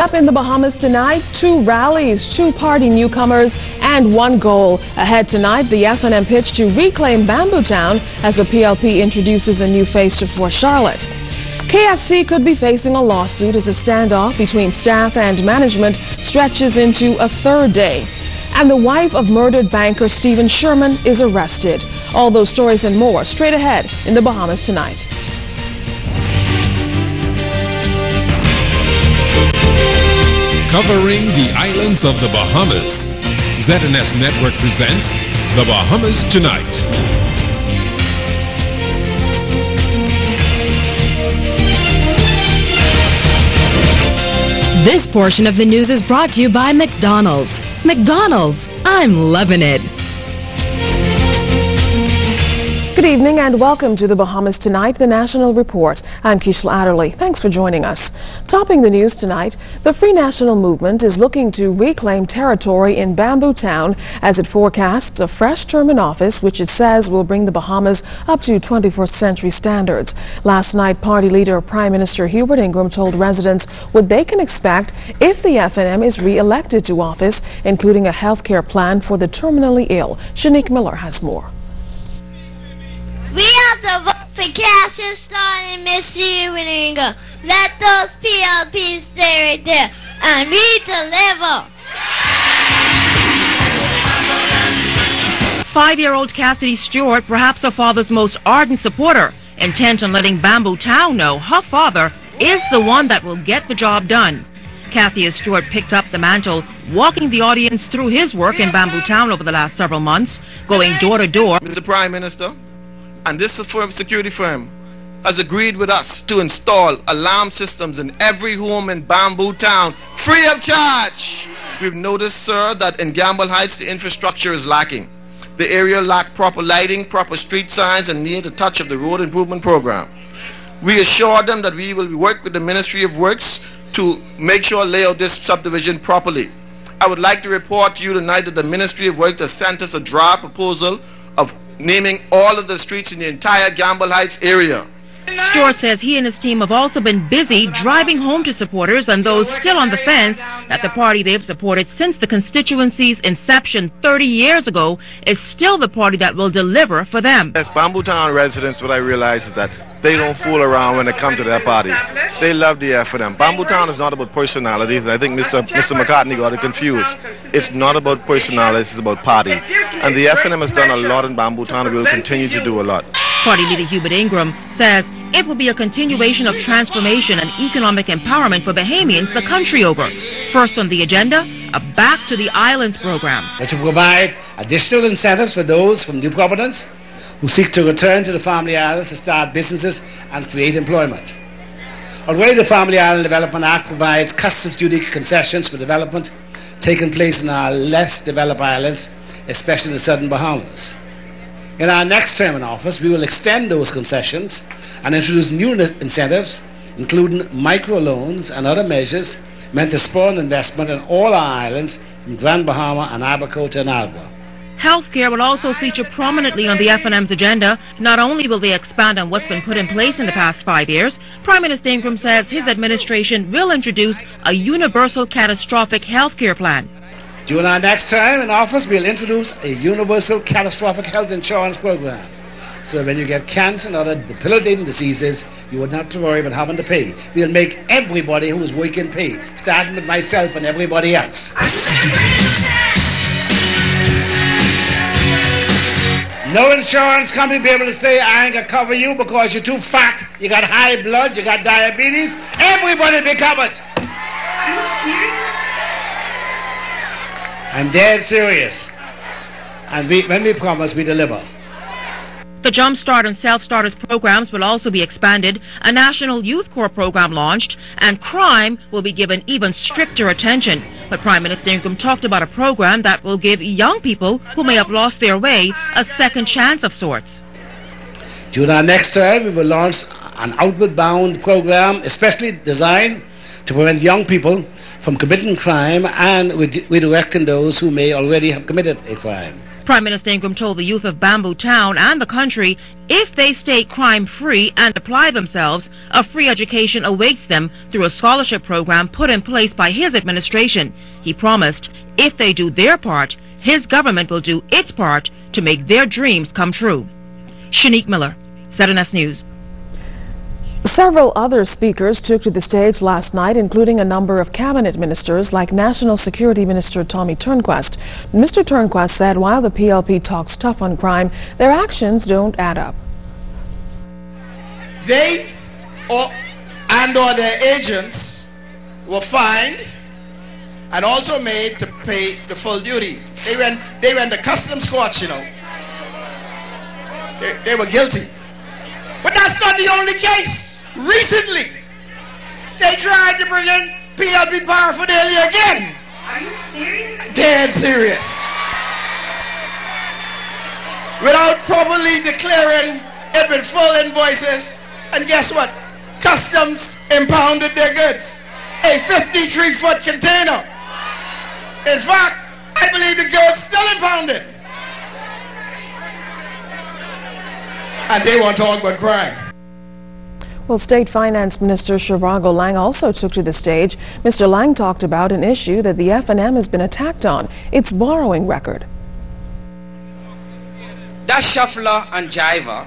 up in the Bahamas tonight, 2 rallies, 2 party newcomers, and 1 goal. Ahead tonight, the FNM pitch to reclaim Bamboo Town as the PLP introduces a new face to Fort Charlotte. KFC could be facing a lawsuit as a standoff between staff and management stretches into a 3rd day. And the wife of murdered banker Stephen Sherman is arrested. All those stories and more straight ahead in the Bahamas tonight. Covering the islands of the Bahamas, ZNS Network presents The Bahamas Tonight. This portion of the news is brought to you by McDonald's. McDonald's, I'm loving it. Good evening and welcome to the Bahamas Tonight, the National Report. I'm Keishla Adderley. Thanks for joining us. Topping the news tonight, the Free National Movement is looking to reclaim territory in Bamboo Town as it forecasts a fresh term in office, which it says will bring the Bahamas up to 21st century standards. Last night, party leader Prime Minister Hubert Ingraham told residents what they can expect if the FNM is re-elected to office, including a health care plan for the terminally ill. Shanique Miller has more. We have to vote for Cassius starting Mr. Evening. Let those PLPs stay right there and we deliver. 5-year-old Cassidy Stewart, perhaps her father's most ardent supporter, intent on letting Bamboo Town know her father is the one that will get the job done. Cassius Stewart picked up the mantle, walking the audience through his work in Bamboo Town over the last several months, going door to door. Mr. Prime Minister, and this security firm has agreed with us to install alarm systems in every home in Bamboo Town, free of charge. We've noticed, sir, that in Gamble Heights the infrastructure is lacking. The area lacked proper lighting, proper street signs, and needed a touch of the road improvement program. We assured them that we will work with the Ministry of Works to make sure lay out this subdivision properly. I would like to report to you tonight that the Ministry of Works has sent us a draft proposal of naming all of the streets in the entire Gamble Heights area. Stewart says he and his team have also been busy driving home to supporters and those still on the fence that the party they've supported since the constituency's inception 30 years ago is still the party that will deliver for them. As Bamboo Town residents, what I realize is that they don't fool around when it comes to their party. They love the FNM. Bamboo Town is not about personalities, and I think Mr. McCartney got it confused. It's not about personalities, it's about party. And the FNM has done a lot in Bamboo Town and will continue to do a lot. Party leader Hubert Ingraham says it will be a continuation of transformation and economic empowerment for Bahamians the country over. First on the agenda, a Back to the Islands program. To provide additional incentives for those from New Providence who seek to return to the Family Islands to start businesses and create employment. Already the Family Island Development Act provides customs duty concessions for development taking place in our less developed islands, especially in the southern Bahamas. In our next term in office, we will extend those concessions and introduce new incentives, including microloans and other measures meant to spur investment in all our islands from Grand Bahama and Abaco to Anagua. Healthcare will also feature prominently on the FNM's agenda. Not only will they expand on what's been put in place in the past 5 years, Prime Minister Ingraham says his administration will introduce a universal catastrophic healthcare plan. During our next term in office, we'll introduce a universal catastrophic health insurance program. So when you get cancer and other debilitating diseases, you wouldn't have to worry about having to pay. We'll make everybody who is working pay, starting with myself and everybody else. No insurance company be able to say, I ain't gonna cover you because you're too fat, you got high blood, you got diabetes. Everybody be covered. I'm dead serious. And when we promise, we deliver. The Jumpstart and Self-Starters programs will also be expanded, a National Youth Corps program launched, and crime will be given even stricter attention. But Prime Minister Ingraham talked about a program that will give young people who may have lost their way a second chance of sorts. During our next term, we will launch an outward bound program especially designed to prevent young people from committing crime and redirecting those who may already have committed a crime. Prime Minister Ingram told the youth of Bamboo Town and the country if they stay crime-free and apply themselves, a free education awaits them through a scholarship program put in place by his administration. He promised if they do their part, his government will do its part to make their dreams come true. Shanique Miller, ZNS News. Several other speakers took to the stage last night, including a number of cabinet ministers like National Security Minister Tommy Turnquest. Mr. Turnquest said while the PLP talks tough on crime, their actions don't add up. They or their agents were fined and also made to pay the full duty. They went to customs courts, you know. They were guilty. But that's not the only case. Recently, they tried to bring in PLP paraphernalia again. Are you serious? Dead serious. Without properly declaring it with full invoices. And guess what? Customs impounded their goods. A 53-foot container. In fact, I believe the goods still impounded. And they want to talk about crime. Well, State Finance Minister Zhivago Lang also took to the stage. Mr. Lang talked about an issue that the F&M has been attacked on, its borrowing record. That shuffler and jiver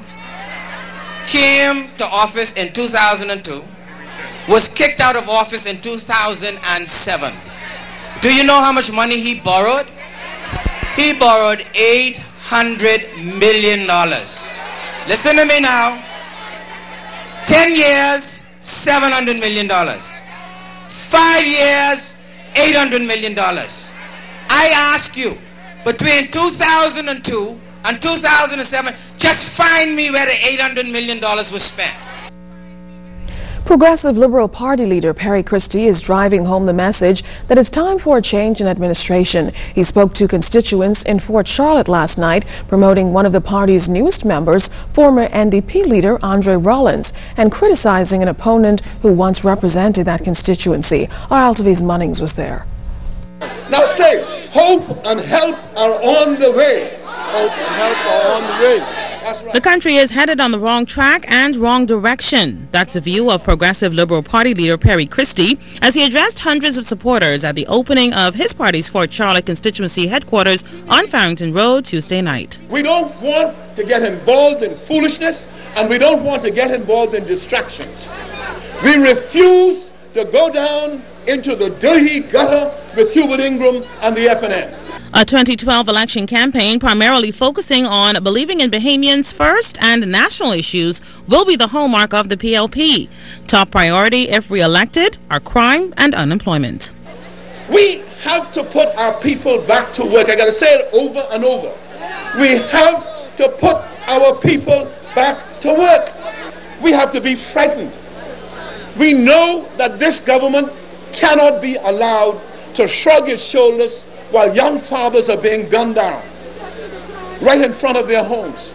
came to office in 2002, was kicked out of office in 2007. Do you know how much money he borrowed? He borrowed $800 million. Listen to me now. 10 years, $700 million. 5 years, $800 million. I ask you, between 2002 and 2007, just find me where the $800 million was spent. Progressive Liberal Party leader Perry Christie is driving home the message that it's time for a change in administration. He spoke to constituents in Fort Charlotte last night, promoting one of the party's newest members, former NDP leader Andre Rollins, and criticizing an opponent who once represented that constituency. Our Altavi's Munnings was there. Now say, hope and help are on the way. Hope and help are on the way. The country is headed on the wrong track and wrong direction. That's the view of Progressive Liberal Party leader Perry Christie as he addressed hundreds of supporters at the opening of his party's Fort Charlotte constituency headquarters on Farrington Road Tuesday night. We don't want to get involved in foolishness, and we don't want to get involved in distractions. We refuse to go down into the dirty gutter with Hubert Ingram and the F&M. A 2012 election campaign primarily focusing on believing in Bahamians first and national issues will be the hallmark of the PLP. Top priority, if re-elected, are crime and unemployment. We have to put our people back to work. I got to say it over and over. We have to put our people back to work. We have to be frightened. We know that this government cannot be allowed to shrug its shoulders while young fathers are being gunned down right in front of their homes.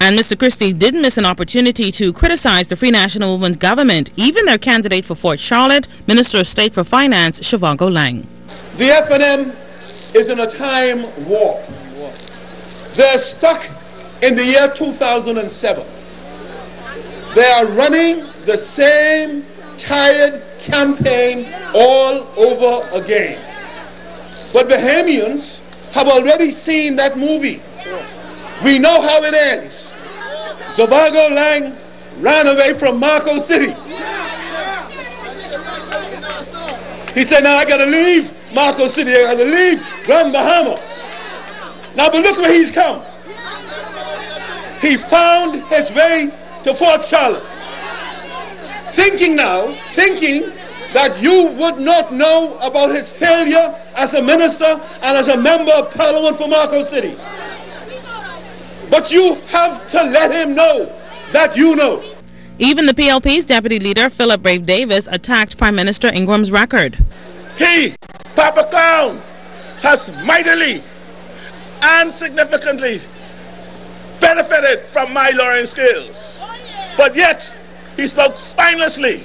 And Mr. Christie didn't miss an opportunity to criticize the Free National Movement government, even their candidate for Fort Charlotte, Minister of State for Finance, Zhivago Lang. The F&M is in a time warp. They're stuck in the year 2007. They are running the same tired campaign all over again. But Bahamians have already seen that movie. We know how it ends. Zhivago Lang ran away from Marco City. He said, now I got to leave Marco City. I got to leave Grand Bahama. Now, but look where he's come. He found his way to Fort Charlotte. Thinking that you would not know about his failure as a minister and as a member of parliament for Marco City. But you have to let him know that you know. Even the PLP's deputy leader, Philip Brave Davis, attacked Prime Minister Ingram's record. He, Papa Clown, has mightily and significantly benefited from my lawyering skills. But yet, he spoke spinelessly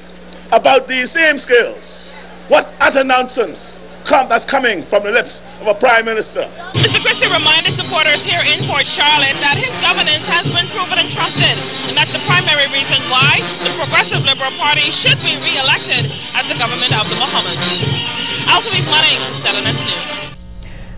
about these same skills. What utter nonsense. that's coming from the lips of a prime minister. Mr. Christie reminded supporters here in Fort Charlotte that his governance has been proven and trusted, and that's the primary reason why the Progressive Liberal Party should be re-elected as the government of the Bahamas. Altavis Munnings, ZNS News.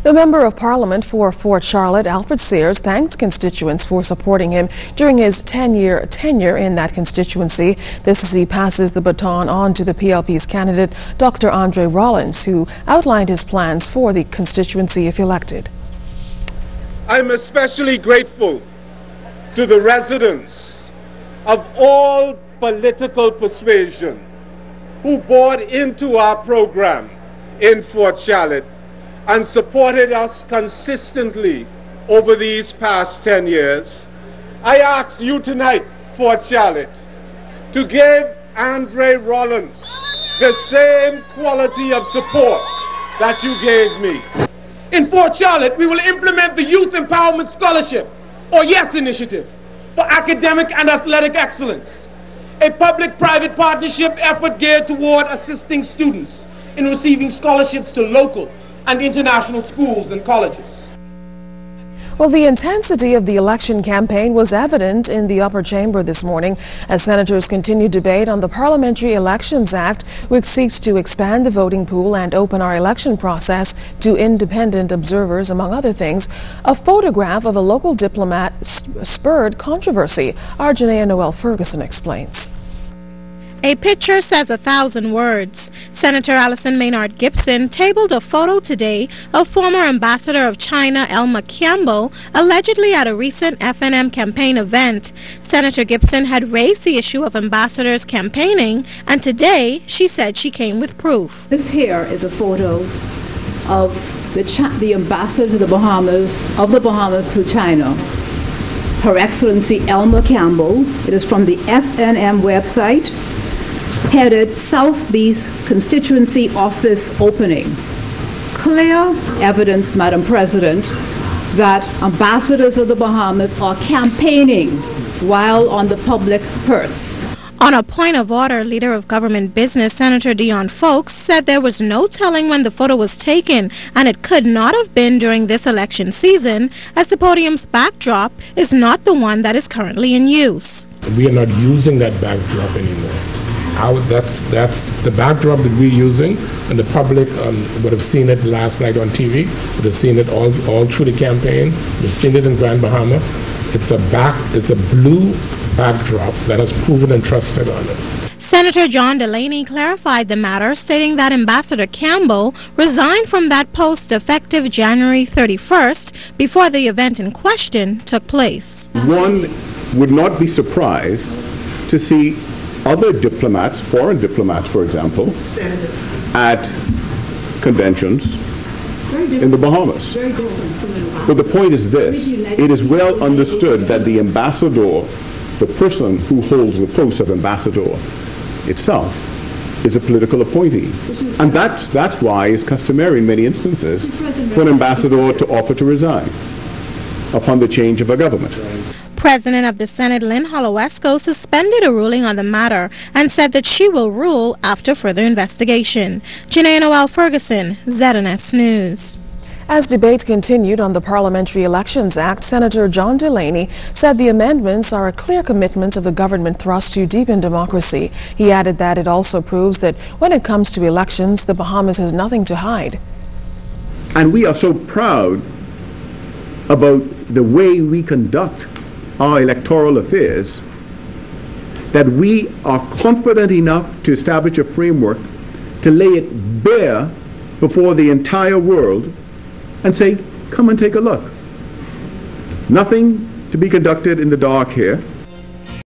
The Member of Parliament for Fort Charlotte, Alfred Sears, thanked constituents for supporting him during his 10-year tenure in that constituency. This as he passes the baton on to the PLP's candidate, Dr. Andre Rollins, who outlined his plans for the constituency if elected. I'm especially grateful to the residents of all political persuasion who bought into our program in Fort Charlotte and supported us consistently over these past 10 years. I ask you tonight, Fort Charlotte, to give Andre Rollins the same quality of support that you gave me. In Fort Charlotte, we will implement the Youth Empowerment Scholarship, or YES initiative, for academic and athletic excellence, a public-private partnership effort geared toward assisting students in receiving scholarships to local and international schools and colleges. Well, the intensity of the election campaign was evident in the upper chamber this morning as senators continued debate on the Parliamentary Elections Act, which seeks to expand the voting pool and open our election process to independent observers, among other things. A photograph of a local diplomat spurred controversy. Our Janaea Noel Ferguson explains. A picture says 1,000 words. Senator Alison Maynard Gibson tabled a photo today of former Ambassador of China Elma Campbell, allegedly at a recent FNM campaign event. Senator Gibson had raised the issue of ambassadors campaigning, and today she said she came with proof. This here is a photo of the ambassador to the Bahamas, to China, Her Excellency Elma Campbell. It is from the FNM website, headed Southeast Constituency Office Opening. Clear evidence, Madam President, that ambassadors of the Bahamas are campaigning while on the public purse. On a point of order, Leader of Government Business Senator Dion Folks said there was no telling when the photo was taken, and it could not have been during this election season, as the podium's backdrop is not the one that is currently in use. We are not using that backdrop anymore. That's the backdrop that we're using, and the public would have seen it last night on TV, would have seen it all through the campaign, would have seen it in Grand Bahama. It's a blue backdrop that has proven and trusted on it. Senator John Delaney clarified the matter, stating that Ambassador Campbell resigned from that post effective January 31st before the event in question took place. One would not be surprised to see other diplomats, foreign diplomats, for example, at conventions in the Bahamas. But the point is this: it is well understood that the ambassador, the person who holds the post of ambassador itself, is a political appointee. And that's why it's customary in many instances for an ambassador to offer to resign upon the change of a government. President of the Senate, Lynn Holowesko, suspended a ruling on the matter and said that she will rule after further investigation. Janaea Noel Ferguson, ZNS News. As debate continued on the Parliamentary Elections Act, Senator John Delaney said the amendments are a clear commitment of the government thrust to deepen democracy. He added that it also proves that when it comes to elections, the Bahamas has nothing to hide. And we are so proud about the way we conduct our electoral affairs that we are confident enough to establish a framework to lay it bare before the entire world and say, come and take a look. Nothing to be conducted in the dark here.